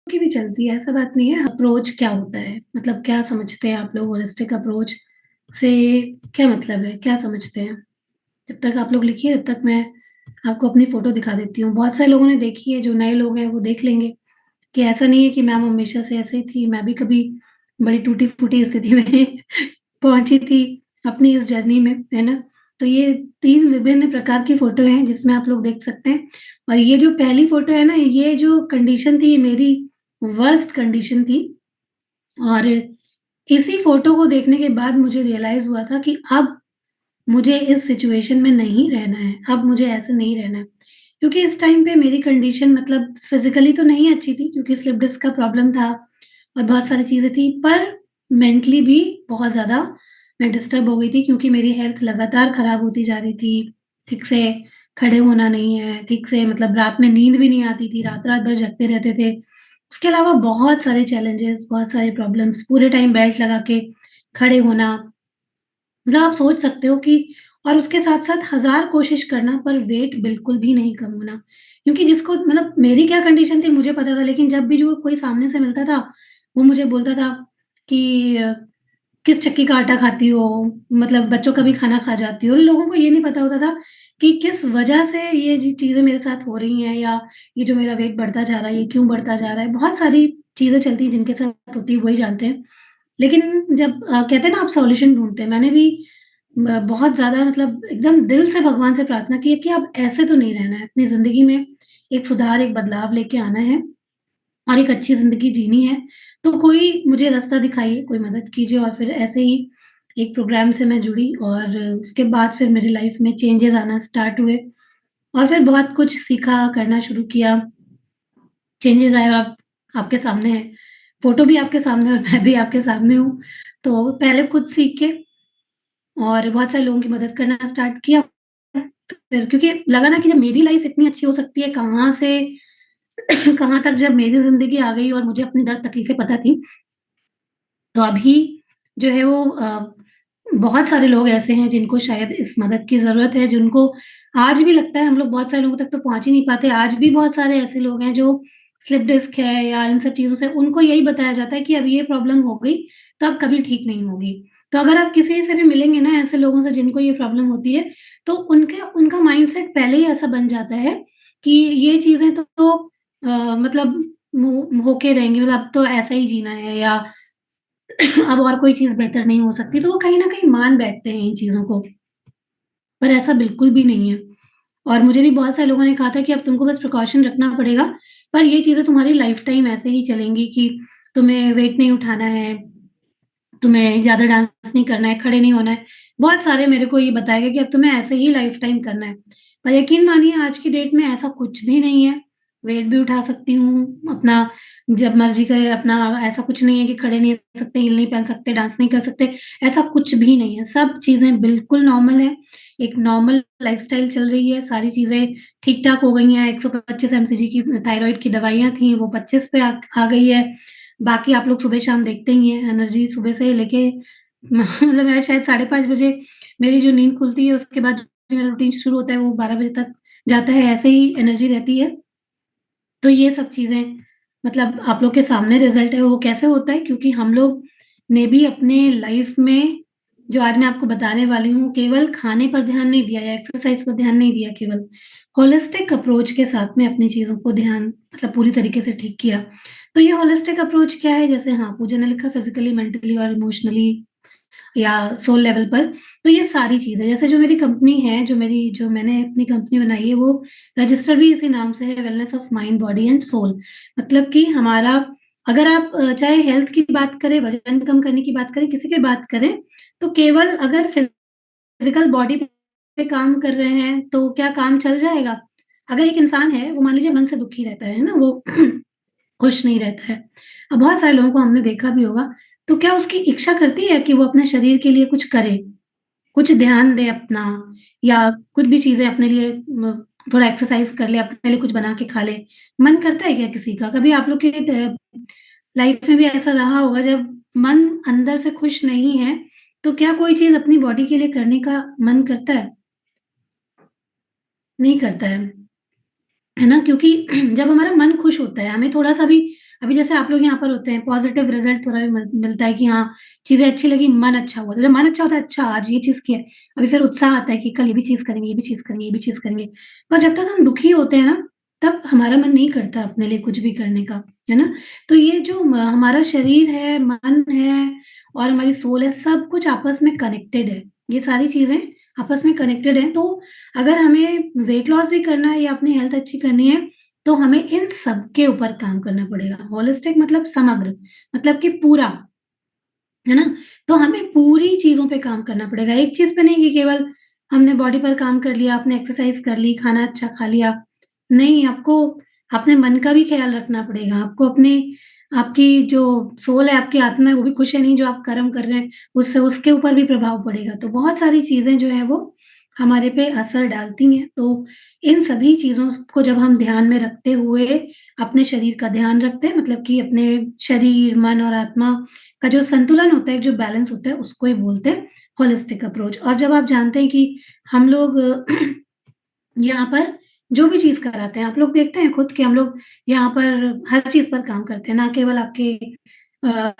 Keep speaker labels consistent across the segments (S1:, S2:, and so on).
S1: की भी चलती है, ऐसा बात नहीं है। अप्रोच क्या होता है? मतलब क्या समझते हैं आप लोग होलिस्टिक अप्रोच से? क्या मतलब है? क्या समझते हैं? जब तक आप लोग लिखिए तब तक मैं आपको अपनी फ़ोटो दिखा देती हूँ। बहुत सारे लोगों ने देखी है, जो नए लोग हैं वो देख लेंगे कि ऐसा नहीं है कि मैम हमेशा से ऐसे ही थी। मैं भी कभी बड़ी टूटी-फूटी स्थिति में पहुँची थी अपनी इस जर्नी में, है ना? तो ये 3 विभिन्न प्रकार की फ़ोटो हैं जिसमें आप लोग देख सकते हैं। और ये जो पहली फ़ोटो है ना, ये जो कंडीशन थी, ये मेरी वर्स्ट कंडीशन थी। और इसी फ़ोटो को देखने के बाद मुझे रियलाइज़ हुआ था कि अब मुझे इस सिचुएशन में नहीं रहना है, अब मुझे ऐसे नहीं रहना है। क्योंकि इस टाइम पे मेरी कंडीशन मतलब फ़िज़िकली तो नहीं अच्छी थी, क्योंकि स्लिप डिस्क का प्रॉब्लम था और बहुत सारी चीज़ें थी, पर मेंटली भी बहुत ज़्यादा मैं डिस्टर्ब हो गई थी, क्योंकि मेरी हेल्थ लगातार खराब होती जा रही थी। ठीक से खड़े होना नहीं है, ठीक से मतलब रात में नींद भी नहीं आती थी, रात-रात भर जगते रहते थे। उसके अलावा बहुत सारे चैलेंजेस, बहुत सारे प्रॉब्लम्स, पूरे टाइम बेल्ट लगा के खड़े होना, मतलब आप सोच सकते हो कि और उसके साथ-साथ हज़ार कोशिश करना पर वेट बिल्कुल भी नहीं कम होना। क्योंकि जिसको मतलब मेरी क्या कंडीशन थी मुझे पता था, लेकिन जब भी जो कोई सामने से मिलता था, वो मुझे बोलता था कि किस चक्की का आटा खाती हो? मतलब बच्चों का भी खाना खा जाती हो। लोगों को ये नहीं पता होता था कि किस वजह से ये जी चीज़ें मेरे साथ हो रही हैं, या ये जो मेरा वेट बढ़ता जा रहा है, ये क्यों बढ़ता जा रहा है? बहुत सारी चीज़ें चलती हैं जिनके साथ होती है, वही जानते हैं। लेकिन जब कहते हैं ना, आप सॉल्यूशन ढूँढते हैं, मैंने भी बहुत ज़्यादा मतलब एकदम दिल से भगवान से प्रार्थना की है कि अब ऐसे तो नहीं रहना है। अपनी ज़िंदगी में एक सुधार, एक बदलाव लेके आना है और एक अच्छी ज़िंदगी जीनी है। तो कोई मुझे रास्ता दिखाइए, कोई मदद कीजिए। और फिर ऐसे ही एक प्रोग्राम से मैं जुड़ी और उसके बाद फिर मेरी लाइफ़ में चेंजेज़ आना स्टार्ट हुए और फिर बहुत कुछ सीखा, करना शुरू किया। चेंजेज़ आए और अब आपके सामने है। फ़ोटो भी आपके सामने है और मैं भी आपके सामने हूँ। तो पहले खुद सीख के और बहुत सारे लोगों की मदद करना स्टार्ट किया। फिर क्योंकि लगा ना कि जब मेरी लाइफ़ इतनी अच्छी हो सकती है, कहाँ से कहाँ तक जब मेरी ज़िंदगी आ गई और मुझे अपनी दर्द तकलीफ़ें पता थी, तो अभी जो है वो बहुत सारे लोग ऐसे हैं जिनको शायद इस मदद की ज़रूरत है, जिनको आज भी लगता है हम लोग बहुत सारे लोगों तक तो पहुँच ही नहीं पाते। आज भी बहुत सारे ऐसे लोग हैं जो स्लिप डिस्क है या इन सब चीज़ों से उनको यही बताया जाता है कि अब ये प्रॉब्लम हो गई, तो अब कभी ठीक नहीं होगी। तो अगर आप किसी से भी मिलेंगे ना ऐसे लोगों से जिनको ये प्रॉब्लम होती है, तो उनके उनका माइंडसेट पहले ही ऐसा बन जाता है कि ये चीज़ें मतलब होके रहेंगी, मतलब अब तो ऐसा ही जीना है, या अब और कोई चीज़ बेहतर नहीं हो सकती, तो वो कहीं न कहीं मान बैठते हैं इन चीज़ों को, पर ऐसा बिल्कुल भी नहीं है। और मुझे भी बहुत सारे लोगों ने कहा था कि अब तुमको बस प्रिकॉशन रखना पड़ेगा, पर ये चीज़ें तुम्हारी लाइफ़ टाइम ऐसे ही चलेंगी कि तुम्हें वेट नहीं उठाना है, तुम्हें ज़्यादा डांस नहीं करना है, खड़े नहीं होना है। बहुत सारे मेरे को ये बताया गया कि अब तुम्हें ऐसे ही लाइफ़ टाइम करना है। पर यकीन मानिए आज की डेट में ऐसा कुछ भी नहीं है। वेट भी उठा सकती हूँ, अपना जब मर्ज़ी करे अपना, ऐसा कुछ नहीं है कि खड़े नहीं रह सकते, हील नहीं पहन सकते, डांस नहीं कर सकते, ऐसा कुछ भी नहीं है। सब चीज़ें बिल्कुल नॉर्मल हैं, एक नॉर्मल लाइफ़स्टाइल चल रही है, सारी चीज़ें ठीक-ठाक हो गई हैं। 125 एमसीजी की थायरॉइड की दवाइयाँ थी, वो 25 पे आ गई है। बाकी आप लोग सुबह-शाम देखते ही हैं, एनर्जी सुबह से लेके मतलब मैं शायद 5:30 बजे मेरी जो नींद खुलती है, उसके बाद जो मेरा रूटीन शुरू होता है, वो 12 बजे तक जाता है, ऐसे ही एनर्जी रहती है। तो ये सब चीज़ें मतलब आप लोग के सामने रिज़ल्ट है, वो कैसे होता है? क्योंकि हम लोग ने भी अपने लाइफ़ में जो आज मैं आपको बताने वाली हूँ, केवल खाने पर ध्यान नहीं दिया या एक्सरसाइज़ पर ध्यान नहीं दिया केवल, होलिस्टिक अप्रोच के साथ में अपनी चीज़ों को ध्यान मतलब पूरी तरीके से ठीक किया। तो ये होलिस्टिक अप्रोच क्या है? जैसे हाँ, पूजा ने लिखा फिज़िकली, मेंटली और इमोशनली या सोल लेवल पर। तो ये सारी चीज़ें जैसे जो मेरी कंपनी है, जो मैंने अपनी कंपनी बनाई है, वो रजिस्टर भी इसी नाम से है, wellness of mind, body and soul. मतलब कि हमारा अगर आप चाहे हेल्थ की बात करें, वज़न कम करने की बात करें, किसी की बात करें, तो केवल अगर फिज़िकल बॉडी पे काम कर रहे हैं, तो क्या काम चल जाएगा? अगर एक इंसान है, वो मान लीजिए मन से दुखी रहता है ना? वो खुश नहीं रहता है। अब बहुत सारे लोगों को हमने देखा भी होगा, तो क्या उसकी इच्छा करती है कि वो अपने शरीर के लिए कुछ करे, कुछ ध्यान दे अपना, या कुछ भी चीज़ें अपने लिए थोड़ा एक्सरसाइज़ कर ले, अपने लिए कुछ बना के खा ले। मन करता है क्या किसी का? कभी आप लोग की लाइफ में भी ऐसा रहा होगा जब मन अंदर से खुश नहीं है, तो क्या कोई चीज़ अपनी बॉडी के लिए करने का मन करता है? नहीं करता है। है ना? क्योंकि जब हमारा मन खुश होता है, हमें थोड़ा-सा भी अभी जैसे आप लोग यहाँ पर होते हैं, पॉजिटिव रिजल्ट थोड़ा भी मिलता है कि हाँ, चीज़ें अच्छी लगी, मन अच्छा हुआ। जब मन अच्छा होता है, अच्छा आज ये चीज़ की है, अभी फिर उत्साह आता है कि कल ये भी चीज़ करेंगे, ये भी चीज़ करेंगे, ये भी चीज़ करेंगे। पर जब तक हम दुखी होते हैं ना, तब हमारा मन नहीं करता अपने लिए कुछ भी करने का, है ना? तो ये जो हमारा शरीर है, मन है और हमारी सोल है, सब कुछ आपस में कनेक्टेड है। ये सारी चीज़ें आपस में कनेक्टेड हैं, तो अगर हमें वेट लॉस भी करना है या अपनी हेल्थ अच्छी करनी है, तो हमें इन सब के ऊपर काम करना पड़ेगा। होलिस्टिक मतलब समग्र, मतलब कि पूरा, है ना? तो हमें पूरी चीज़ों पे काम करना पड़ेगा। एक चीज़ पे नहीं कि केवल हमने बॉडी पर काम कर लिया, आपने एक्सरसाइज़ कर ली, खाना अच्छा खा लिया। नहीं, आपको अपने मन का भी ख़्याल रखना पड़ेगा। आपको अपनी आपकी जो सोल है, आपकी आत्मा है, वो भी खुश है नहीं जो आप कर्म कर रहे हैं, उससे उसके ऊपर भी प्रभाव पड़ेगा। तो बहुत सारी चीज़ें जो हैं वो हमारे पे असर डालती हैं। तो इन सभी चीज़ों को जब हम ध्यान में रखते हुए अपने शरीर का ध्यान रखते हैं, मतलब कि अपने शरीर, मन और आत्मा का जो संतुलन होता है, जो बैलेंस होता है, उसको ही बोलते हैं होलिस्टिक अप्रोच। और जब आप जानते हैं कि हम लोग यहाँ पर जो भी चीज़ कराते हैं, आप लोग देखते हैं खुद कि हम लोग यहाँ पर हर चीज़ पर काम करते हैं, ना केवल आपके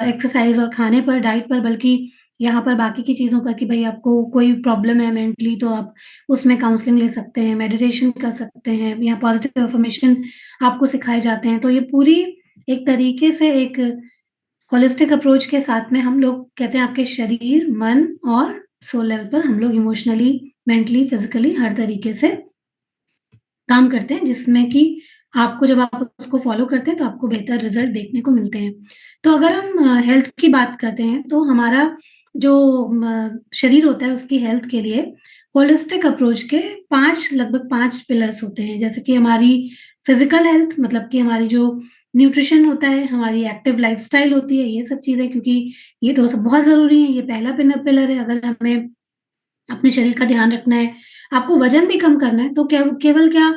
S1: एक्सरसाइज़ और खाने पर, डाइट पर, बल्कि यहाँ पर बाकी की चीज़ों पर कि भई आपको कोई प्रॉब्लम है मेंटली तो आप उसमें काउंसलिंग ले सकते हैं, मेडिटेशन कर सकते हैं, यहाँ पॉजिटिव अफ़र्मेशन आपको सिखाए जाते हैं। तो ये पूरी एक तरीके से एक होलिस्टिक अप्रोच के साथ में हम लोग कहते हैं आपके शरीर, मन और सोल लेवल पर हम लोग इमोशनली, मेंटली, फिज़िकली हर तरीके से काम करते हैं, जिसमें कि आपको जब आप उसको फ़ॉलो करते हैं, तो आपको बेहतर रिज़ल्ट देखने को मिलते हैं। तो अगर हम हेल्थ की बात करते हैं, तो हमारा जो शरीर होता है, उसकी हेल्थ के लिए होलिस्टिक अप्रोच के 5 लगभग 5 पिलर्स होते हैं। जैसे कि हमारी फिज़िकल हेल्थ, मतलब कि हमारी जो न्यूट्रिशन होता है, हमारी एक्टिव लाइफ़स्टाइल होती है, ये सब चीज़ें, क्योंकि ये तो सब बहुत ज़रूरी है। ये पहला पिलर है, अगर हमें अपने शरीर का ध्यान रखना है, आपको वज़न भी कम करना है, तो केवल क्या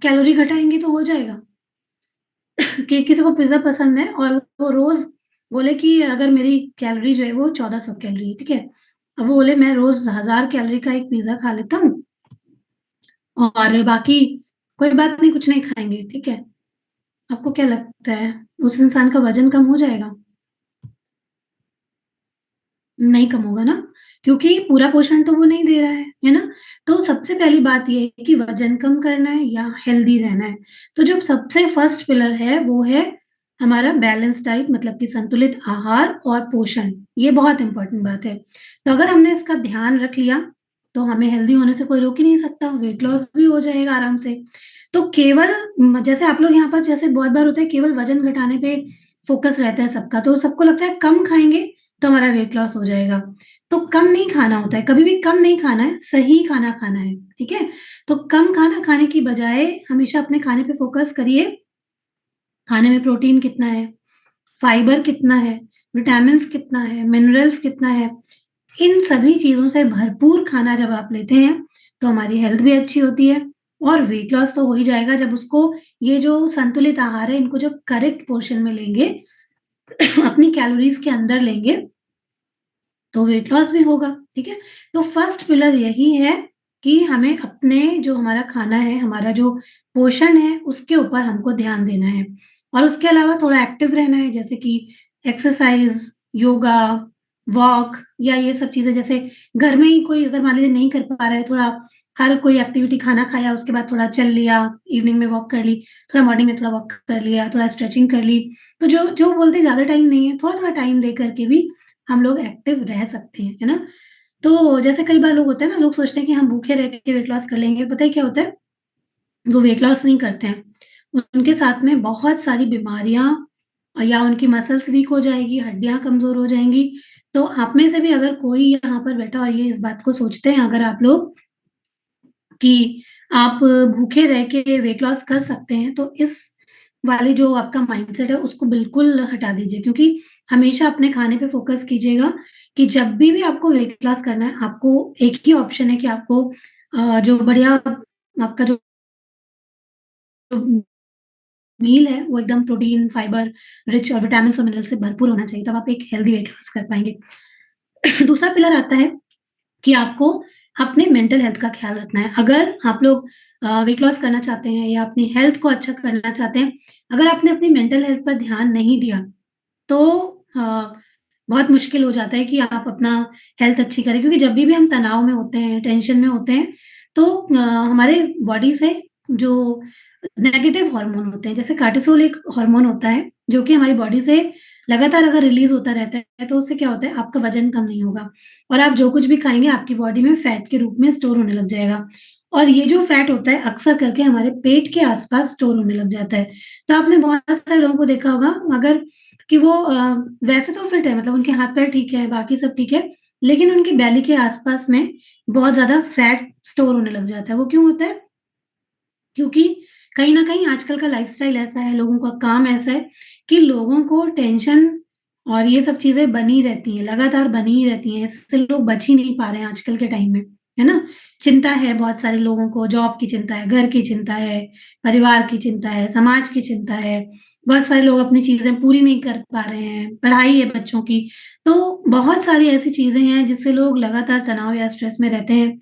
S1: कैलोरी घटाएँगे तो हो जाएगा? कि किसी को पिज़्ज़ा पसंद है और वो रोज़ बोले कि अगर मेरी कैलोरी जो है वो 1400 कैलोरी है, ठीक है? अब वो बोले मैं रोज़ 1000 कैलोरी का एक पिज़्ज़ा खा लेता हूँ और बाकी कोई बात नहीं, कुछ नहीं खाएँगे, ठीक है? आपको क्या लगता है, उस इंसान का वज़न कम हो जाएगा? नहीं कम होगा ना, क्योंकि पूरा पोषण तो वो नहीं दे रहा है ना? तो सबसे पहली बात ये है कि वज़न कम करना है या हेल्दी रहना है। तो जो सबसे फर्स्ट पिलर है, वो है हमारा बैलेंस डाइट, मतलब कि संतुलित आहार और पोषण। ये बहुत इम्पोर्टेंट बात है। तो अगर हमने इसका ध्यान रख लिया, तो हमें हेल्दी होने से कोई रोक ही नहीं सकता, वेट लॉस भी हो जाएगा आराम से। तो केवल जैसे आप लोग यहाँ पर जैसे बहुत बार होता है, केवल वज़न घटाने पे फ़ोकस रहता है सबका, तो सबको लगता है कम खाएँगे तो हमारा वेट लॉस हो जाएगा। तो कम नहीं खाना होता है, कभी भी कम नहीं खाना है, सही खाना खाना है, ठीक है? तो कम खाना खाने की बजाय हमेशा अपने खाने पे फ़ोकस करिए, खाने में प्रोटीन कितना है, फाइबर कितना है, विटामिन्स कितना है, मिनरल्स कितना है। इन सभी चीज़ों से भरपूर खाना जब आप लेते हैं, तो हमारी हेल्थ भी अच्छी होती है और वेट लॉस तो हो ही जाएगा जब उसको ये जो संतुलित आहार है, इनको जब करेक्ट पोर्शन में लेंगे, अपनी कैलोरीज़ के अंदर लेंगे, तो वेट लॉस भी होगा, ठीक है? तो फर्स्ट पिलर यही है कि हमें अपने जो हमारा खाना है, हमारा जो पोषण है, उसके ऊपर हमको ध्यान देना है और उसके अलावा थोड़ा एक्टिव रहना है, जैसे कि एक्सरसाइज़, योगा, वॉक या ये सब चीज़ें, जैसे घर में ही कोई अगर मान लीजिए नहीं कर पा रहा है, थोड़ा हर कोई एक्टिविटी, खाना खाया, उसके बाद थोड़ा चल लिया, इवनिंग में वॉक कर ली, थोड़ा मॉर्निंग में थोड़ा वॉक कर लिया, थोड़ा स्ट्रेचिंग कर ली। तो जो जो बोलते हैं ज़्यादा टाइम नहीं है, थोड़ा-थोड़ा टाइम दे कर के भी हम लोग एक्टिव रह सकते हैं, है ना? तो जैसे कई बार लोग होते हैं ना, लोग सोचते हैं कि हम भूखे रह के वेट लॉस कर लेंगे, पता है क्या होता है? वो वेट लॉस नहीं करते हैं। उनके साथ में बहुत सारी बीमारियाँ या उनकी मसल्स वीक हो जाएगी, हड्डियाँ कमज़ोर हो जाएँगी। तो आप में से भी अगर कोई यहाँ पर बैठा और ये इस बात को सोचते हैं अगर आप लोग कि आप भूखे रह के वेट लॉस कर सकते हैं, तो इस वाली जो आपका माइंडसेट है, उसको बिल्कुल हटा दीजिए, क्योंकि हमेशा अपने खाने पे फ़ोकस कीजिएगा कि जब भी आपको वेट लॉस करना है, आपको एक ही ऑप्शन है कि आपको जो बढ़िया आपका जो मील है, वो एकदम प्रोटीन, फाइबर रिच और विटामिन्स और मिनरल्स से भरपूर होना चाहिए, तब आप एक हेल्दी वेट लॉस कर पाएँगे। दूसरा पिलर आता है कि आपको अपने मेंटल हेल्थ का ख़्याल रखना है। अगर आप लोग वेट लॉस करना चाहते हैं या अपनी हेल्थ को अच्छा करना चाहते हैं, अगर आपने अपनी मेंटल हेल्थ पर ध्यान नहीं दिया, तो बहुत मुश्किल हो जाता है कि आप अपना हेल्थ अच्छी करें, क्योंकि जब भी हम तनाव में होते हैं, टेंशन में होते हैं, तो हमारे बॉडी से जो नेगेटिव हार्मोन होते हैं, जैसे कार्टिसोल एक हार्मोन होता है, जो कि हमारी बॉडी से लगातार अगर रिलीज़ होता रहता है, तो उससे क्या होता है, आपका वज़न कम नहीं होगा और आप जो कुछ भी खाएँगे, आपकी बॉडी में फैट के रूप में स्टोर होने लग जाएगा और ये जो फैट होता है, अक्सर करके हमारे पेट के आस-पास स्टोर होने लग जाता है। तो आपने बहुत सारे लोगों को देखा होगा, अगर कि वो वैसे तो फिट है, मतलब उनके हाथ-पैर ठीक है, बाकी सब ठीक है, लेकिन उनकी बेली के आस-पास में बहुत ज़्यादा फैट स्टोर होने लग जाता है। वो क्यों होता है? क्योंकि कहीं न कहीं आजकल का लाइफ़स्टाइल ऐसा है, लोगों का काम ऐसा है कि लोगों को टेंशन और ये सब चीज़ें बनी रहती हैं, लगातार बनी ही रहती हैं, इससे लोग बच ही नहीं पा रहे हैं आजकल के टाइम में, है ना? चिंता है बहुत सारे लोगों को, जॉब की चिंता है, घर की चिंता है, परिवार की चिंता है, समाज की चिंता है, बहुत सारे लोग अपनी चीज़ें पूरी नहीं कर पा रहे हैं, पढ़ाई है बच्चों की, तो बहुत सारी ऐसी चीज़ें हैं जिससे लोग लगातार तनाव या स्ट्रेस में रहते हैं।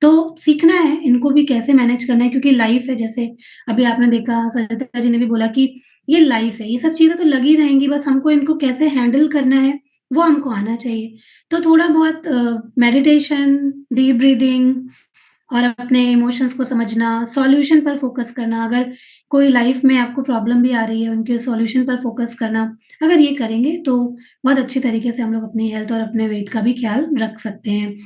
S1: तो सीखना है इनको भी कैसे मैनेज करना है, क्योंकि लाइफ है, जैसे अभी आपने देखा सरिता जी ने भी बोला कि ये लाइफ है, ये सब चीज़ें तो लगी रहेंगी, बस हमको इनको कैसे हैंडल करना है, वो हमको आना चाहिए। तो थोड़ा बहुत मेडिटेशन, डीप ब्रीथिंग और अपने इमोशंस को समझना, सॉल्यूशन पर फ़ोकस करना, अगर कोई लाइफ में आपको प्रॉब्लम भी आ रही है, उनके सॉल्यूशन पर फ़ोकस करना, अगर ये करेंगे तो बहुत अच्छी तरीके से हम लोग अपनी हेल्थ और अपने वेट का भी ख़्याल रख सकते हैं।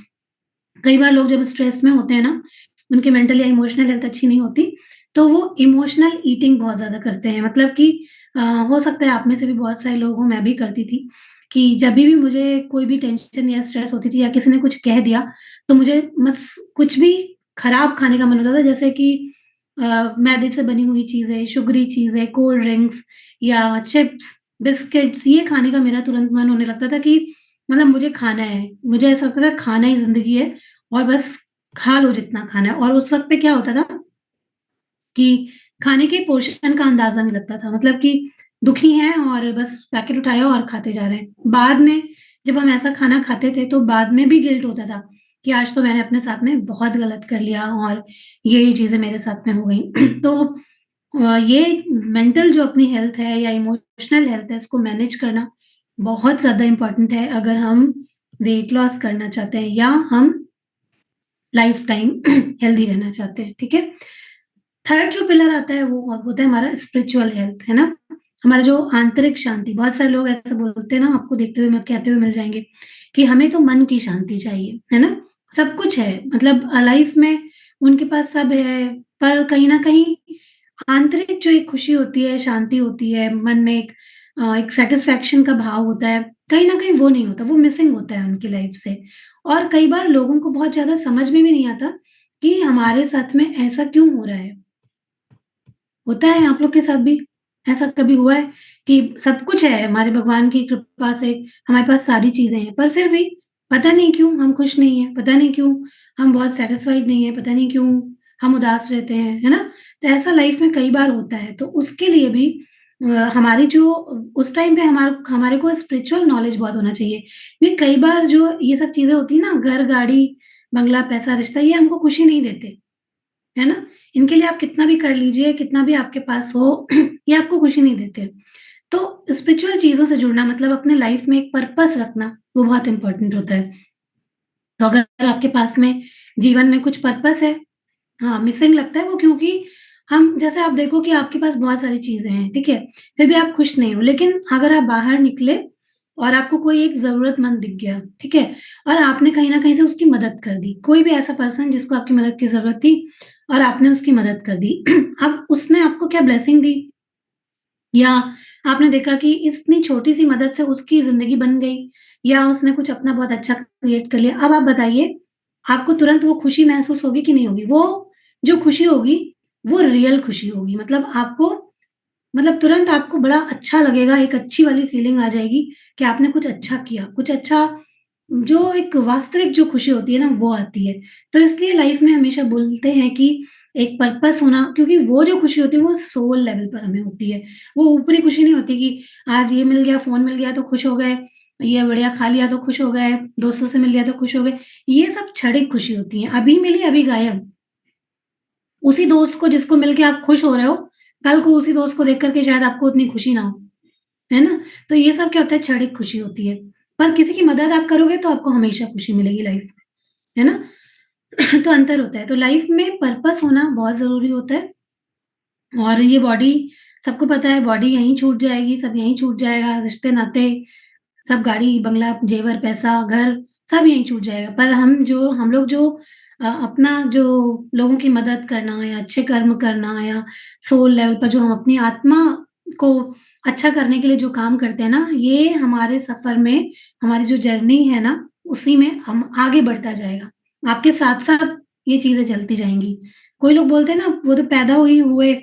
S1: कई बार लोग जब स्ट्रेस में होते हैं ना, उनकी मेंटल या इमोशनल हेल्थ अच्छी नहीं होती, तो वो इमोशनल ईटिंग बहुत ज़्यादा करते हैं। मतलब कि हो सकता है आप में से भी बहुत सारे लोग हों, मैं भी करती थी, कि जभी भी मुझे कोई भी टेंशन या स्ट्रेस होती थी या किसी ने कुछ कह दिया, तो मुझे बस कुछ भी खराब खाने का मन होता था, जैसे कि मैदे से बनी हुई चीज़ें, शुगरी चीज़ें, कोल्ड ड्रिंक्स या चिप्स, बिस्किट्स, ये खाने का मेरा तुरंत मन होने लगता था कि मतलब मुझे खाना है। मुझे ऐसा लगता था खाना ही ज़िंदगी है और बस खा लो जितना खाना है, और उस वक़्त पे क्या होता था कि खाने के पोर्शन का अंदाज़ा नहीं लगता था। मतलब कि दुखी हैं और बस पैकेट उठाया और खाते जा रहे हैं। बाद में जब हम ऐसा खाना खाते थे, तो बाद में भी गिल्ट होता था कि आज तो मैंने अपने साथ में बहुत गलत कर लिया और ये चीज़ें मेरे साथ में हो गई। तो ये मेंटल जो अपनी हेल्थ है या इमोशनल हेल्थ है, इसको मैनेज करना बहुत ज़्यादा इम्पोर्टेंट है, अगर हम वेट लॉस करना चाहते हैं या हम लाइफ टाइम हेल्दी रहना चाहते हैं, ठीक है? थर्ड जो पिलर आता है, वो होता है हमारा स्पिरिचुअल हेल्थ, है ना? हमारा जो आंतरिक शांति, बहुत सारे लोग ऐसे बोलते हैं ना, आपको देखते हुए म कहते हुए मिल जाएँगे कि हमें तो मन की शांति चाहिए, है ना? सब कुछ है, मतलब लाइफ में उनके पास सब है, पर कहीं न कहीं आंतरिक जो एक खुशी होती है, शांति होती है, मन में एक सैटिस्फैक्शन का भाव होता है, कहीं न कहीं वो नहीं होता, वो मिसिंग होता है उनकी लाइफ से। और कई बार लोगों को बहुत ज़्यादा समझ में भी नहीं आता कि हमारे साथ में ऐसा क्यों हो रहा है? होता है आप लोग के साथ भी? ऐसा कभी हुआ है कि सब कुछ है हमारे भगवान की कृपा से, हमारे पास सारी चीज़ें हैं, पर फिर भी पता नहीं क्यों हम खुश नहीं हैं, पता नहीं क्यों हम बहुत सैटिस्फाइड नहीं हैं, पता नहीं क्यों हम उदास रहते हैं, है ना? तो ऐसा लाइफ में कई बार होता है, तो उसके लिए भी हमारी जो उस टाइम पे हमारे को स्पिरिचुअल नॉलेज बहुत होना चाहिए। क्योंकि कई बार जो ये सब चीज़ें होती हैं ना, घर, गाड़ी, बंगला, पैसा, रिश्ता, ये हमको खुशी नहीं देते। है ना? इनके लिए आप कितना भी कर लीजिए, कितना भी आपके पास हो, ये आपको खुशी नहीं देते। तो स्पिरिचुअल चीज़ों से जुड़ना, मतलब अपने लाइफ में एक पर्पस रखना, वो बहुत इम्पोर्टेंट होता है। तो अगर आपके पास में जीवन में कुछ पर्पस है, हाँ, मिसिंग लगता है वो, क्योंकि हम जैसे आप देखो कि आपके पास बहुत सारी चीज़ें हैं, ठीक है? फिर भी आप खुश नहीं हो, लेकिन अगर आप बाहर निकले और आपको कोई एक ज़रूरतमंद दिख गया, ठीक है? और आपने कहीं न कहीं से उसकी मदद कर दी। कोई भी ऐसा पर्सन जिसको आपकी मदद की ज़रूरत थी और आपने उसकी मदद कर दी। अब उसने आपको क्या ब्लेसिंग दी, या आपने देखा कि इतनी छोटी-सी मदद से उसकी ज़िंदगी बन गई, या उसने कुछ अपना बहुत अच्छा क्रिएट कर लिया। अब आप बताइए, आपको तुरंत वो खुशी महसूस होगी कि नहीं होगी? वो जो खुशी होगी, वो रियल खुशी होगी। मतलब आपको, मतलब तुरंत आपको बड़ा अच्छा लगेगा, एक अच्छी वाली फीलिंग आ जाएगी कि आपने कुछ अच्छा किया, कुछ अच्छा, जो एक वास्तविक जो खुशी होती है ना, वो आती है। तो इसलिए लाइफ में हमेशा बोलते हैं कि एक पर्पस होना, क्योंकि वो जो खुशी होती है वो सोल लेवल पर हमें होती है। वो ऊपरी खुशी नहीं होती कि आज ये मिल गया, फ़ोन मिल गया तो खुश हो गए, ये बढ़िया खा लिया तो खुश हो गए, दोस्तों से मिल लिया तो खुश हो गए। ये सब क्षणिक खुशी होती है, अभी मिली अभी गायब। उसी दोस्त को जिसको मिल के आप खुश हो रहे हो, कल को उसी दोस्त को देख कर के शायद आपको उतनी खुशी ना हो, है ना? तो ये सब क्या होता है, क्षणिक खुशी होती है। पर किसी की मदद आप करोगे तो आपको हमेशा खुशी मिलेगी लाइफ में, है ना? तो अंतर होता है। तो लाइफ में पर्पस होना बहुत ज़रूरी होता है और ये बॉडी सबको पता है, बॉडी यहीं छूट जाएगी, सब यहीं छूट जाएगा, रिश्ते-नाते सब, गाड़ी, बंगला, जेवर, पैसा, घर सब यहीं छूट जाएगा। पर हम लोग जो अपना जो लोगों की मदद करना या अच्छे कर्म करना या सोल लेवल पर जो हम अपनी आत्मा को अच्छा करने के लिए जो काम करते हैं ना, ये हमारे सफ़र में, हमारी जो जर्नी है ना, उसी में हम आगे बढ़ता जाएगा। आपके साथ-साथ ये चीज़ें चलती जाएँगी। कोई लोग बोलते हैं ना, वो तो पैदा ही हुए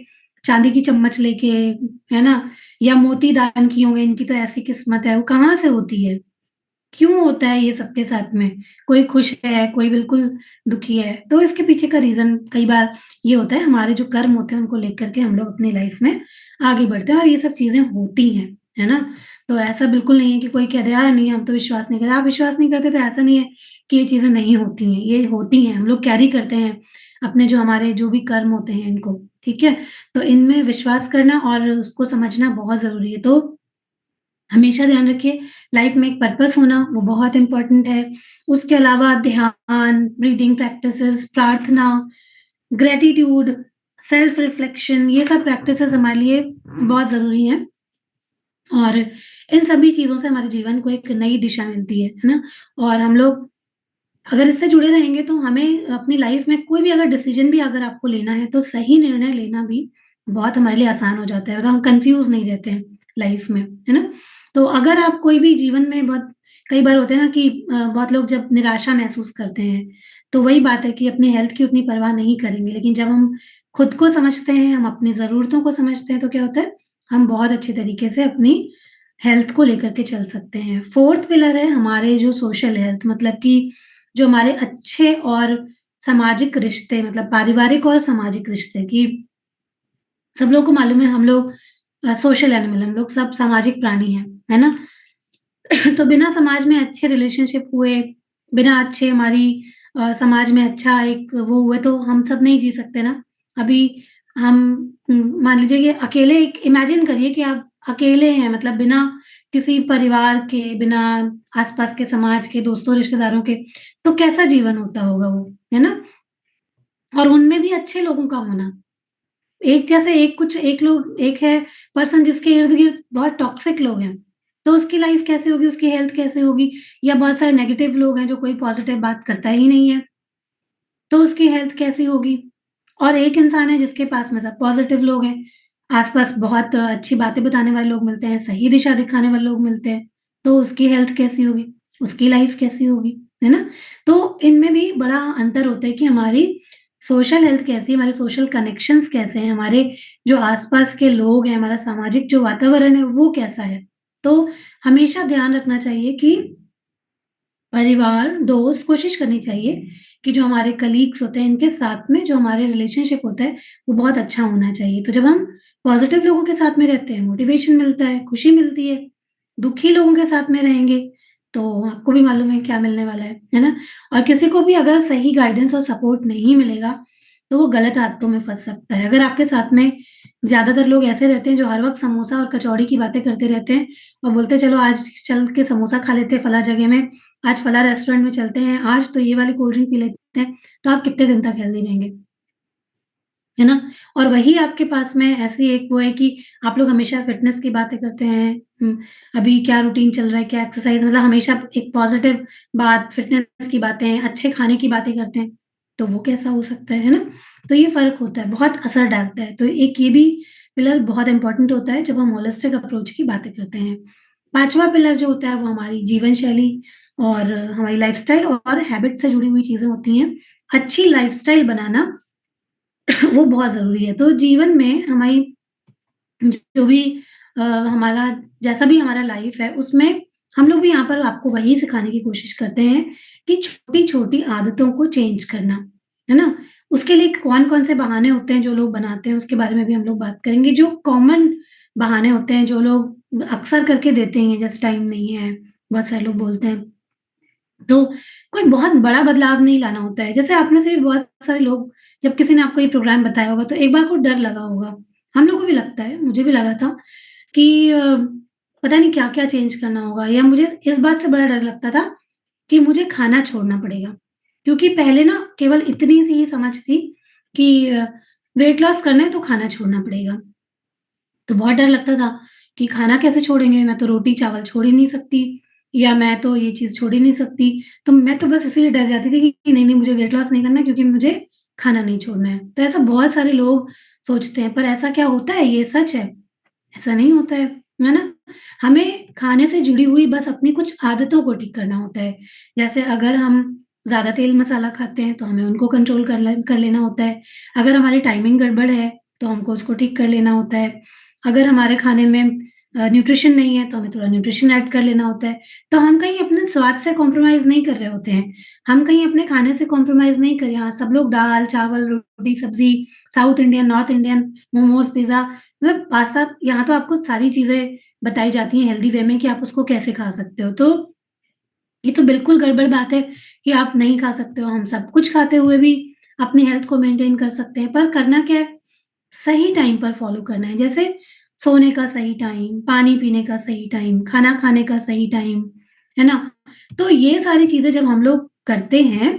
S1: चांदी की चम्मच लेके, है ना? या मोती दान किए होंगे, इनकी तो ऐसी किस्मत है, वो कहाँ से होती है? क्यों होता है ये सबके साथ में? कोई खुश है, कोई बिल्कुल दुखी है। तो इसके पीछे का रीज़न कई बार ये होता है, हमारे जो कर्म होते हैं, उनको लेकर के हम लोग अपनी लाइफ़ में आगे बढ़ते हैं और ये सब चीज़ें होती हैं, है ना? तो ऐसा बिल्कुल नहीं है कि कोई कह दे, "यार नहीं, हम तो विश्वास नहीं करते।" आप विश्वास नहीं करते तो ऐसा नहीं है कि ये चीज़ें नहीं होती हैं, ये होती हैं। हम लोग कैरी करते हैं अपने जो हमारे जो भी कर्म होते हैं इनको, ठीक है? तो इनमें विश्वास करना और उसको समझना बहुत ज़रूरी है। तो हमेशा ध्यान रखिए, लाइफ में एक पर्पस होना वो बहुत इम्पोर्टेंट है। उसके अलावा ध्यान, ब्रीथिंग प्रैक्टिसेस, प्रार्थना, ग्रैटिट्यूड, सेल्फ रिफ्लेक्शन, ये सब प्रैक्टिसेस हमारे लिए बहुत ज़रूरी हैं और इन सभी चीज़ों से हमारे जीवन को एक नई दिशा मिलती है ना? और हम लोग अगर इससे जुड़े रहेंगे तो हमें अपनी लाइफ में कोई भी अगर डिसीजन भी अगर आपको लेना है, तो सही निर्णय लेना भी बहुत हमारे लिए आसान हो जाता है। मतलब हम कन्फ्यूज़ नहीं रहते हैं लाइफ में, है ना? तो अगर आप कोई भी जीवन में बहुत कई बार होता है ना कि बहुत लोग जब निराशा महसूस करते हैं, तो वही बात है कि अपनी हेल्थ की उतनी परवाह नहीं करेंगे। लेकिन जब हम खुद को समझते हैं, हम अपनी ज़रूरतों को समझते हैं, तो क्या होता है, हम बहुत अच्छे तरीके से अपनी हेल्थ को लेकर के चल सकते हैं। 4th पिलर है हमारे जो सोशल हेल्थ, मतलब कि जो हमारे अच्छे और सामाजिक रिश्ते, मतलब पारिवारिक और सामाजिक रिश्ते, कि सब लोगों को मालूम है हम लोग सोशल एनिमल, हम लोग सब सामाजिक प्राणी हैं, है ना? तो बिना समाज में अच्छे रिलेशनशिप हुए, बिना अच्छे हमारी समाज में अच्छा एक वो हुए तो हम सब नहीं जी सकते ना। अभी हम मान लीजिए कि अकेले, एक इमेजिन करिए कि आप अकेले हैं, मतलब बिना किसी परिवार के, बिना आस-पास के समाज के, दोस्तों, रिश्तेदारों के, तो कैसा जीवन होता होगा वो, है ना? और उनमें भी अच्छे लोगों का होना। एक जैसे एक है पर्सन जिसके इर्द-गिर्द बहुत टॉक्सिक लोग हैं, तो उसकी लाइफ़ कैसे होगी, उसकी हेल्थ कैसे होगी? या बहुत सारे नेगेटिव लोग हैं जो कोई पॉज़िटिव बात करता ही नहीं है, तो उसकी हेल्थ कैसी होगी? और एक इंसान है जिसके पास में सब पॉज़िटिव लोग हैं, आस-पास बहुत अच्छी बातें बताने वाले लोग मिलते हैं, सही दिशा दिखाने वाले लोग मिलते हैं, तो उसकी हेल्थ कैसी होगी? उसकी लाइफ़ कैसी होगी? है ना? तो इनमें भी बड़ा अंतर होता है कि हमारी सोशल हेल्थ कैसी है, हमारे सोशल कनेक्शंस कैसे हैं, हमारे जो आस-पास के लोग हैं, हमारा सामाजिक जो वातावरण है, वो कैसा है? तो हमेशा ध्यान रखना चाहिए कि परिवार, दोस्त, कोशिश करनी चाहिए कि जो हमारे कलीग्स होते हैं, इनके साथ में जो हमारे रिलेशनशिप होता है, वो बहुत अच्छा होना चाहिए। तो जब हम पॉज़िटिव लोगों के साथ में रहते हैं, मोटिवेशन मिलता है, खुशी मिलती है। दुखी लोगों के साथ में रहेंगे, तो आपको भी मालूम है क्या मिलने वाला है ना? और किसी को भी अगर सही गाइडेंस और सपोर्ट नहीं मिलेगा, तो वो गलत आदतों में फँस सकता है। अगर आपके साथ में ज़्यादातर लोग ऐसे रहते हैं, जो हर वक़्त समोसा और कचौड़ी की बातें करते रहते हैं और बोलते हैं, "चलो आज चल के समोसा खा लेते हैं फलाँ जगह में।" आज फलाँ रेस्टोरेंट में चलते हैं, आज तो ये वाली कोल्ड ड्रिंक पी लेते हैं, तो आप कितने दिन तक हेल्दी रहेंगे, है ना? और वही आपके पास में ऐसी एक वो है कि आप लोग हमेशा फ़िटनेस की बातें करते हैं, अभी क्या रूटीन चल रहा है, क्या एक्सरसाइज़, मतलब हमेशा एक पॉज़िटिव बात, फ़िटनेस की बातें, अच्छे खाने की बातें करते हैं, तो वो कैसा हो सकता है ना? तो ये फ़र्क होता है, बहुत असर डालता है। तो एक ये भी पिलर बहुत इम्पोर्टेंट होता है जब हम होलिस्टिक अप्रोच की बातें करते हैं। 5वाँ पिलर जो होता है वो हमारी जीवन शैली और हमारी लाइफ़स्टाइल और हैबिट से जुड़ी हुई चीज़ें होती हैं। अच्छी लाइफ़स्टाइल बनाना वो बहुत ज़रूरी है। तो जीवन में हमारी जो भी हमारा जैसा भी हमारा लाइफ़ है, उसमें हम लोग भी यहाँ पर आपको वही सिखाने की कोशिश करते हैं कि छोटी-छोटी आदतों को चेंज करना, है ना? उसके लिए कौन-कौन से बहाने होते हैं जो लोग बनाते हैं, उसके बारे में भी हम लोग बात करेंगे। जो कॉमन बहाने होते हैं, जो लोग अक्सर करके देते ही हैं, जैसे टाइम नहीं है, बहुत सारे लोग बोलते हैं तो कोई बहुत बड़ा बदलाव नहीं लाना होता है। जैसे आप में से भी बहुत सारे लोग, जब किसी ने आपको ये प्रोग्राम बताया होगा तो एक बार को डर लगा होगा। हम लोग को भी लगता है, मुझे भी लगा था कि पता नहीं क्या-क्या चेंज करना होगा, या मुझे इस बात से बड़ा डर लगता था कि मुझे खाना छोड़ना पड़ेगा। क्योंकि पहले ना केवल इतनी सी ही समझ थी कि वेट लॉस करना है तो खाना छोड़ना पड़ेगा। तो बहुत डर लगता था कि खाना कैसे छोड़ेंगे? मैं तो रोटी-चावल छोड़ ही नहीं सकती, या मैं तो ये चीज़ छोड़ ही नहीं सकती। तो मैं तो बस इसीलिए डर जाती थी कि नहीं, नहीं मुझे वेट लॉस नहीं करना है, क्योंकि मुझे खाना नहीं छोड़ना है। तो ऐसा बहुत सारे लोग सोचते हैं, पर ऐसा क्या होता है? ये सच है? ऐसा नहीं होता है ना? हमें खाने से जुड़ी हुई बस अपनी कुछ आदतों को ठीक करना होता है। जैसे अगर हम ज़्यादा तेल मसाला खाते हैं, तो हमें उनको कंट्रोल कर लेना होता है। अगर हमारी टाइमिंग गड़बड़ है, तो हमको उसको ठीक कर लेना होता है। अगर हमारे खाने में न्यूट्रिशन नहीं है, तो हमें थोड़ा न्यूट्रिशन ऐड कर लेना होता है। तो हम कहीं अपने स्वाद से कॉम्प्रोमाइज़ नहीं कर रहे होते हैं। हम कहीं अपने खाने से कॉम्प्रोमाइज़ नहीं कर रहे हैं। हाँ, सब लोग दाल, चावल, रोटी, सब्ज़ी, south Indian, north Indian, momos, pizza, मतलब पास्ता, यहाँ तो आपको सारी चीज़ें बताई जाती हैं हेल्दी वे में कि आप उसको कैसे खा सकते हो। तो ये तो बिल्कुल गड़बड़ बात है कि आप नहीं खा सकते हो। हम सब कुछ खाते हुए भी अपनी हेल्थ को मेंटेन कर सकते हैं, पर करना क्या है? सही टाइम पर फ़ॉलो करना है। जैसे सोने का सही टाइम, पानी पीने का सही टाइम, खाना खाने का सही टाइम, है ना? तो ये सारी चीज़ें जब हम लोग करते हैं,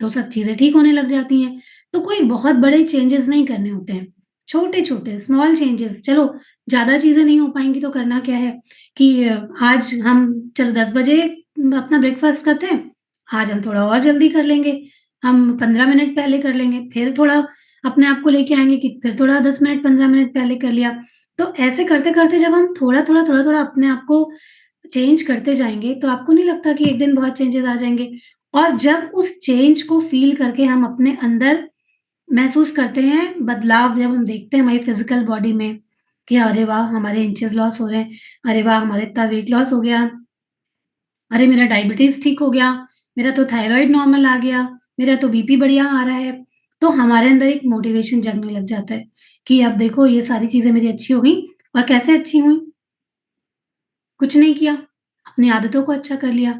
S1: तो सब चीज़ें ठीक होने लग जाती हैं। तो कोई बहुत बड़े चेंजेज़ नहीं करने होते हैं। छोटे-छोटे स्मॉल चेंजेज़, चलो ज़्यादा चीज़ें नहीं हो पाएँगी तो करना क्या है कि आज हम चलो 10 बजे अपना ब्रेकफ़ास्ट करते हैं, आज हम थोड़ा और जल्दी कर लेंगे। हम 15 मिनट पहले कर लेंगे, फिर थोड़ा अपने आप को लेके आएँगे कि फिर थोड़ा 10 मिनट, 15 मिनट पहले कर लिया। तो ऐसे करते-करते जब हम थोड़ा-थोड़ा, थोड़ा-थोड़ा अपने आप को चेंज करते जाएँगे, तो आपको नहीं लगता कि एक दिन बहुत चेंजेज़ आ जाएँगे? और जब उस चेंज को फ़ील करके हम अपने अंदर महसूस करते हैं, बदलाव जब हम देखते हैं हमारी फ़िज़िकल बॉडी में कि अरे वाह! हमारे इंचेज़ लॉस हो रहे हैं, अरे वाह! हमारा इतना वेट लॉस हो गया, अरे मेरा डायबिटीज़ ठीक हो गया, मेरा तो थायरॉइड नॉर्मल आ गया, मेरा तो बीपी बढ़िया आ रहा है। तो हमारे अंदर एक मोटिवेशन जगने लग जाता है कि अब देखो ये सारी चीज़ें मेरी अच्छी हो गई। और कैसे अच्छी हुई? कुछ नहीं किया, अपनी आदतों को अच्छा कर लिया,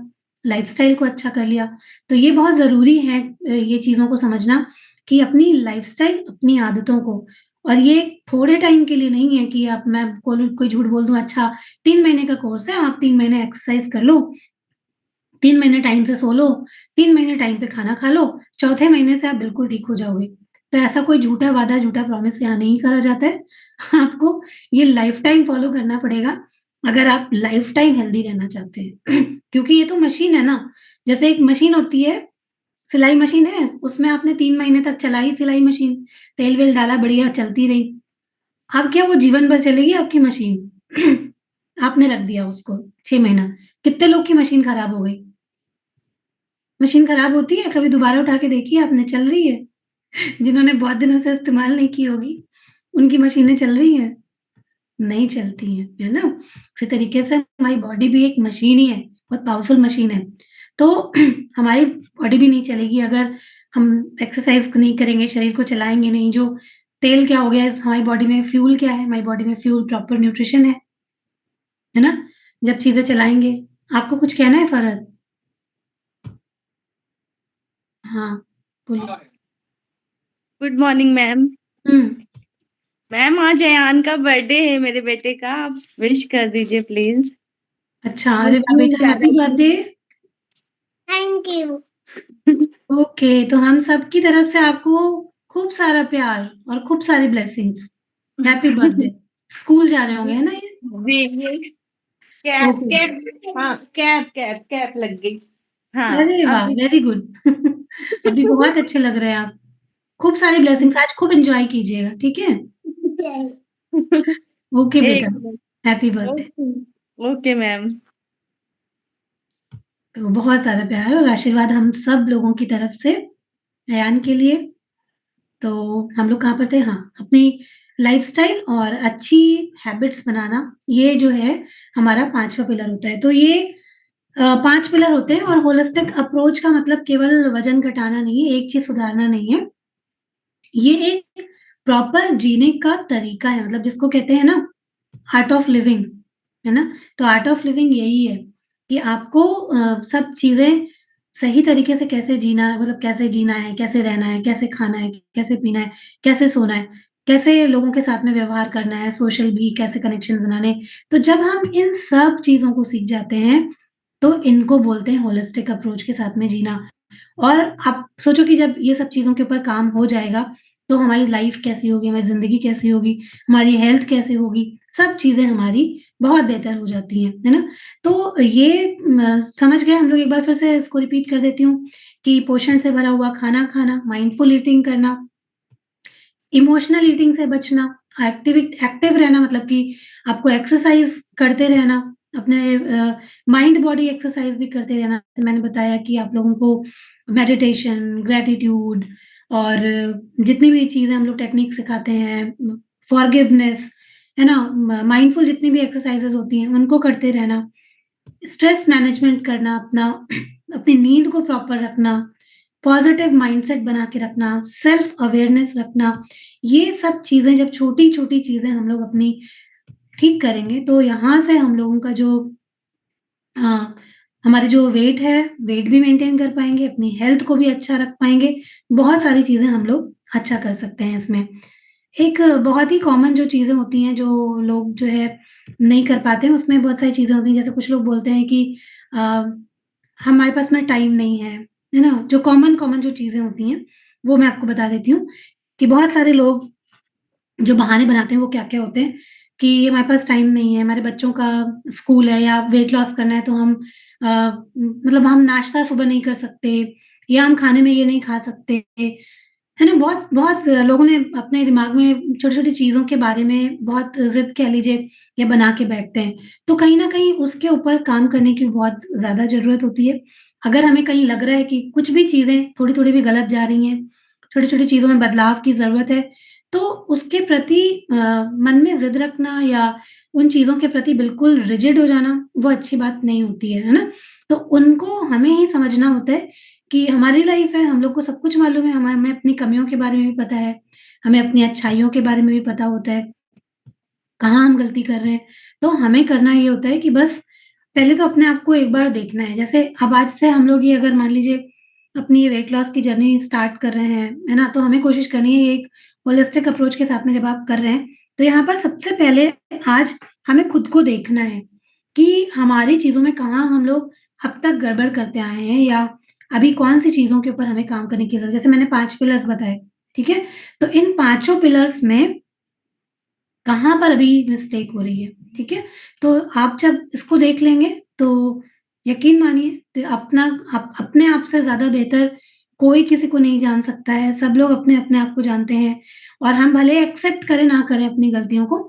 S1: लाइफ़स्टाइल को अच्छा कर लिया। तो ये बहुत ज़रूरी है ये चीज़ों को समझना कि अपनी लाइफ़स्टाइल, अपनी आदतों को, और ये थोड़े टाइम के लिए नहीं है कि आप, मैं बोलूँ, कोई झूठ बोल दूँ, अच्छा 3 महीने का कोर्स है, आप 3 महीने एक्सरसाइज़ कर लो, 3 महीने टाइम से सो लो, 3 महीने टाइम पे खाना खा लो, चौथे महीने से आप बिल्कुल ठीक हो जाओगे। तो ऐसा कोई झूठा वादा, झूठा प्रॉमिस यहाँ नहीं करा जाता है। आपको ये लाइफ़ टाइम फ़ॉलो करना पड़ेगा, अगर आप लाइफ़ टाइम हेल्दी रहना चाहते हैं। क्योंकि ये तो मशीन है ना, जैसे एक मशीन होती है, सिलाई मशीन है, उसमें आपने 3 महीने तक चलाई सिलाई मशीन, तेल-वेल डाला, बढ़िया चलती रही। अब क्या वो जीवन भर चलेगी आपकी मशीन? आपने रख दिया उसको 6 महीना, कितने लोग की मशीन खराब हो गई। मशीन खराब होती है, कभी दोबारा उठा के देखी है आपने, चल रही है? जिन्होंने बहुत दिनों से इस्तेमाल नहीं की होगी, उनकी मशीनें चल रही हैं? नहीं चलती हैं, है ना? उसी तरीके से हमारी बॉडी भी एक मशीन ही है, बहुत पावरफुल मशीन है। तो हमारी बॉडी भी नहीं चलेगी अगर हम एक्सरसाइज़ नहीं करेंगे, शरीर को चलाएँगे नहीं। जो तेल क्या हो गया है हमारी बॉडी में, फ्यूल क्या है हमारी बॉडी में? फ्यूल प्रॉपर न्यूट्रिशन है ना? जब चीज़ें चलाएँगे। आपको कुछ कहना है फ़रहद? हाँ, बोलिए।
S2: Good morning ma'am.
S1: हुँ।
S2: मैम आज अयान का बर्थडे है, मेरे बेटे का, आप विश कर दीजिए प्लीज।
S1: अच्छा, अरे वाह
S2: मुस्लिम
S1: बेटा, हैप्पी
S2: प्यारा सा।
S1: बर्थडे।
S2: Thank you.
S1: ओके, तो हम सबकी तरफ से आपको खूब सारा प्यार और खूब सारी ब्लेसिंग्स। Happy birthday. स्कूल जा रहे होंगे, है ना ये?
S2: जी, कैप
S1: ओके।
S2: कैप, हाँ कैप कैप कैप लग गई। हाँ
S1: अरे वाह!
S2: अब
S1: वेरी गुड। अभी बहुत अच्छे लग रहे हैं आप। खूब सारी ब्लेसिंग्स, आज खूब एन्जॉय कीजिएगा, ठीक है? ओके बेटा,
S2: एक minute.
S1: Happy birthday.
S2: Okay. Okay ma'am.
S1: तो बहुत सारा प्यार और आशीर्वाद हम सब लोगों की तरफ से अयान के लिए। तो हम लोग कहाँ पर थे? हाँ, अपनी लाइफ़स्टाइल और अच्छी हैबिट्स बनाना, ये जो है हमारा 5वां पिलर होता है। तो ये 5 पिलर होते हैं, और होलिस्टिक अप्रोच का मतलब केवल वज़न घटाना नहीं है, एक चीज़ सुधारना नहीं है। ये एक प्रॉपर जीने का तरीका है, मतलब जिसको कहते हैं ना आर्ट ऑफ लिविंग, है ना? तो आर्ट ऑफ लिविंग यही है कि आपको सब चीज़ें सही तरीके से कैसे जीना है, मतलब कैसे जीना है, कैसे रहना है, कैसे खाना है, कैसे पीना है, कैसे सोना है, कैसे लोगों के साथ में व्यवहार करना है, सोशल भी कैसे कनेक्शन बनाने। तो जब हम इन सब चीज़ों को सीख जाते हैं, तो इनको बोलते हैं होलिस्टिक अप्रोच के साथ में जीना। और आप सोचो कि जब ये सब चीज़ों के ऊपर काम हो जाएगा, तो हमारी लाइफ़ कैसी होगी, हमारी ज़िंदगी कैसी होगी, हमारी हेल्थ कैसे होगी, सब चीज़ें हमारी बहुत बेहतर हो जाती हैं, है ना? तो ये समझ गए हम लोग, एक बार फिर से इसको रिपीट कर देती हूँ कि पोषण से भरा हुआ खाना खाना, माइंडफुल ईटिंग करना, इमोशनल ईटिंग से बचना, एक्टिव रहना मतलब कि आपको एक्सरसाइज़ करते रहना, अपने माइंड बॉडी एक्सरसाइज़ भी करते रहना। जैसे मैंने बताया कि आप लोगों को मेडिटेशन, ग्रैटिट्यूड और जितनी भी चीज़ें हम लोग टेक्निक सिखाते हैं, फॉरगिवनेस, है ना? माइंडफुल जितनी भी एक्सरसाइज़ेज़ होती हैं, उनको करते रहना। स्ट्रेस मैनेजमेंट करना अपना, अपनी नींद को प्रॉपर रखना, पॉज़िटिव माइंडसेट बना के रखना, सेल्फ अवेयरनेस रखना, ये सब चीज़ें जब छोटी-छोटी चीज़ें हम लोग अपनी ठीक करेंगे, तो यहाँ से हम लोगों का जो अ, हमारे जो वेट है, वेट भी मेंटेन कर पाएँगे, अपनी हेल्थ को भी अच्छा रख पाएँगे, बहुत सारी चीज़ें हम लोग अच्छा कर सकते हैं इसमें। एक बहुत ही कॉमन जो चीज़ें होती हैं, जो लोग जो है नहीं कर पाते हैं, उसमें बहुत सारी चीज़ें होती हैं, जैसे कुछ लोग बोलते हैं कि अ, हमारे पास में टाइम नहीं है ना? जो कॉमन जो चीज़ें होती हैं, वो मैं आपको बता देती हूँ कि बहुत सारे लोग जो बहाने बनाते हैं वो क्या-क्या होते हैं कि हमारे पास टाइम नहीं है, हमारे बच्चों का स्कूल है या वेट लॉस करना है तो हम मतलब हम नाश्ता सुबह नहीं कर सकते या हम खाने में ये नहीं खा सकते, है ना? बहुत बहुत लोगों ने अपने दिमाग में छोटी-छोटी चीज़ों के बारे में बहुत ज़िद कह लीजिए या बना के बैठते हैं। तो कहीं न कहीं उसके ऊपर काम करने की बहुत ज़्यादा ज़रूरत होती है। अगर हमें कहीं लग रहा है कि कुछ भी चीज़ें थोड़ी-थोड़ी भी गलत जा रही हैं, छोटी-छोटी चीज़ों में बदलाव की ज़रूरत है, तो उसके प्रति मन में ज़िद रखना या उन चीज़ों के प्रति बिल्कुल रिजिड हो जाना, वो अच्छी बात नहीं होती है ना? तो उनको हमें ही समझना होता है कि हमारी लाइफ़ है, हम लोग को सब कुछ मालूम है, हमें अपनी कमियों के बारे में भी पता है, हमें अपनी अच्छाइयों के बारे में भी पता होता है, कहाँ हम गलती कर रहे हैं। तो हमें करना ये होता है कि बस पहले तो अपने आप को एक बार देखना है। जैसे अब आज से हम लोग ये अगर मान लीजिए अपनी ये वेट लॉस की जर्नी स्टार्ट कर रहे हैं, है ना? तो हमें कोशिश करनी है ये एक होलिस्टिक अप्रोच के साथ में जब आप कर रहे हैं, तो यहाँ पर सबसे पहले आज हमें खुद को देखना है कि हमारी चीज़ों में कहाँ हम लोग अब तक गड़बड़ करते आए हैं या अभी कौन-सी चीज़ों के ऊपर हमें काम करने की ज़रूरत है। जैसे मैंने 5 पिलर्स बताए, ठीक है? तो इन पाँचों पिलर्स में कहाँ पर अभी मिस्टेक हो रही है, ठीक है? तो आप जब इसको देख लेंगे, तो यकीन मानिए तो अपने आप से ज़्यादा बेहतर कोई किसी को नहीं जान सकता है। सब लोग अपने-अपने आप को जानते हैं और हम भले एक्सेप्ट करें, ना करें अपनी गलतियों को,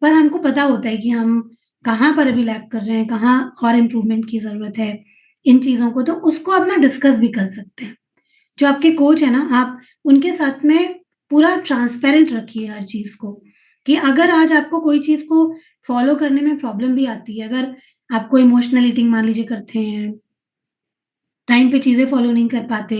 S1: पर हमको पता होता है कि हम कहाँ पर अभी लैग कर रहे हैं, कहाँ और इम्प्रूवमेंट की ज़रूरत है, इन चीज़ों को। तो उसको आप ना डिस्कस भी कर सकते हैं। जो आपके कोच हैं ना, आप उनके साथ में पूरा ट्रांसपेरेंट रखिए हर चीज़ को, कि अगर आज आपको कोई चीज़ को फ़ॉलो करने में प्रॉब्लम भी आती है, अगर आपको इमोशनल ईटिंग मान लीजिए करते हैं, टाइम पे चीज़ें फ़ॉलो नहीं कर पाते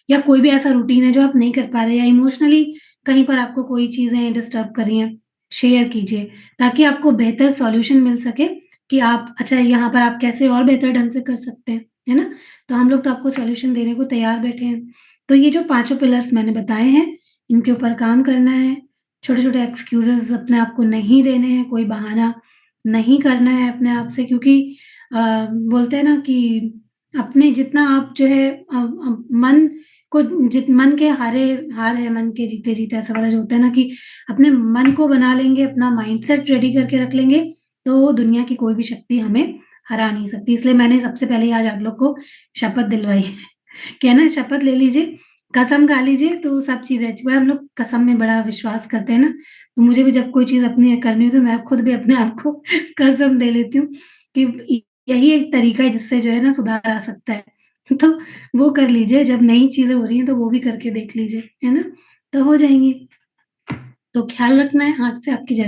S1: या कोई भी ऐसा रूटीन है जो आप नहीं कर पा रहे या इमोशनली कहीं पर आपको कोई चीज़ें डिस्टर्ब कर रही हैं, शेयर कीजिए ताकि आपको बेहतर सॉल्यूशन मिल सके कि आप अच्छा यहाँ पर आप कैसे और बेहतर ढंग से कर सकते हैं, है ना? तो हम लोग तो आपको सॉल्यूशन देने को तैयार बैठे हैं। तो ये जो पाँचों पिलर्स मैंने बताए हैं, इनके ऊपर काम करना है, छोटे-छोटे एक्सक्यूज़ेज़ अपने आप को नहीं देने हैं, कोई बहाना नहीं करना है अपने आप से क्योंकि बोलते हैं ना कि अपने जितना आप जो है मन को मन के हार है मन के जीते-जीते ऐसा वाला जो होता है ना कि अपने मन को बना लेंगे, अपना माइंडसेट रेडी करके रख लेंगे, तो दुनिया की कोई भी शक्ति हमें हरा नहीं सकती। इसलिए मैंने सबसे पहले आज आप लोग को शपथ दिलवाई है कि है ना शपथ ले लीजिए, कसम खा लीजिए तो सब चीज़ें अच्छी हम लोग कसम में बड़ा विश्वास करते हैं ना, तो मुझे भी जब कोई चीज़ अपनी करनी हो तो मैं खुद भी अपने आप को कसम दे लेती हूँ कि यही एक तरीका है जिससे जो है ना सुधार आ सकता है। तो वो कर लीजिए जब नई चीज़ें हो रही हैं तो वो भी करके देख लीजिए, है ना? तो हो जाएँगी। तो ख़्याल रखना है, हाथ से आपकी ज